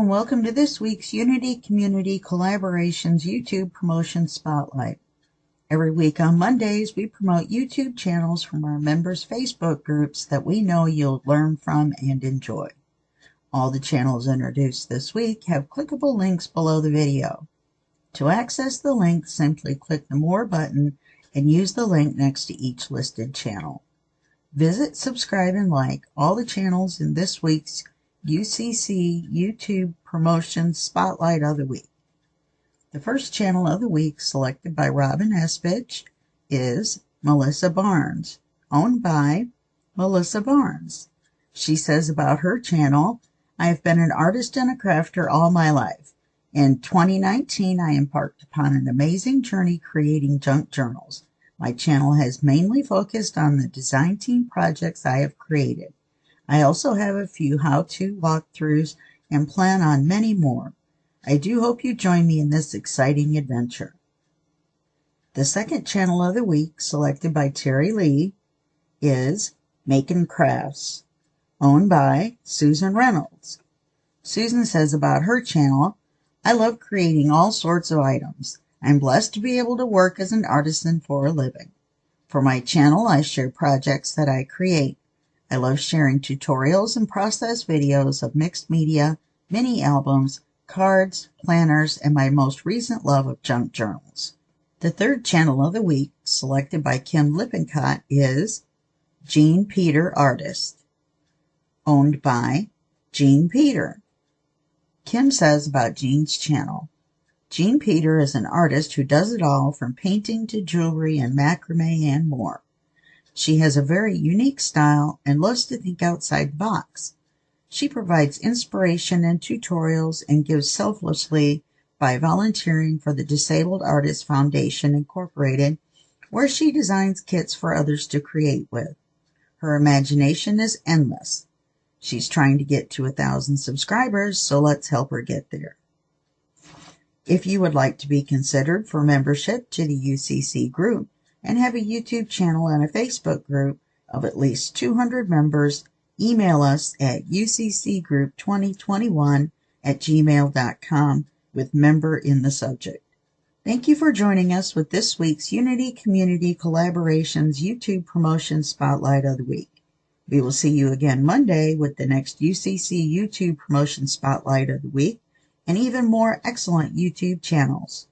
and welcome to this week's Unity Community Collaborations YouTube Promotion Spotlight. Every week on Mondays, we promote YouTube channels from our members' Facebook groups that we know you'll learn from and enjoy. All the channels introduced this week have clickable links below the video. To access the link, simply click the More button and use the link next to each listed channel. Visit, subscribe, and like all the channels in this week's UCC YouTube Promotion Spotlight of the Week. The first channel of the week, selected by Robin Espich, is Melissa Barnes, owned by Melissa Barnes. She says about her channel, I have been an artist and a crafter all my life. In 2019, I embarked upon an amazing journey creating junk journals. My channel has mainly focused on the design team projects I have created. I also have a few how-to walkthroughs and plan on many more. I do hope you join me in this exciting adventure. The second channel of the week, selected by Teri S, is Makincrafts, owned by Susan Reynolds. Susan says about her channel, I love creating all sorts of items. I'm blessed to be able to work as an artisan for a living. For my channel, I share projects that I create. I love sharing tutorials and process videos of mixed media, mini albums, cards, planners, and my most recent love of junk journals. The third channel of the week, selected by Lippincott, is Jean Peter Artist, owned by Jean Peter. Kim says about Jean's channel, Jean Peter is an artist who does it all from painting to jewelry and macrame and more. She has a very unique style and loves to think outside the box. She provides inspiration and tutorials and gives selflessly by volunteering for the Disabled Artists Foundation Incorporated, where she designs kits for others to create with. Her imagination is endless. She's trying to get to 1,000 subscribers, so let's help her get there. If you would like to be considered for membership to the UCC group, and have a YouTube channel and a Facebook group of at least 200 members, email us at uccgroup2021@gmail.com with member in the subject. Thank you for joining us with this week's Unity Community Collaborations YouTube Promotion Spotlight of the Week. We will see you again Monday with the next UCC YouTube Promotion Spotlight of the Week and even more excellent YouTube channels.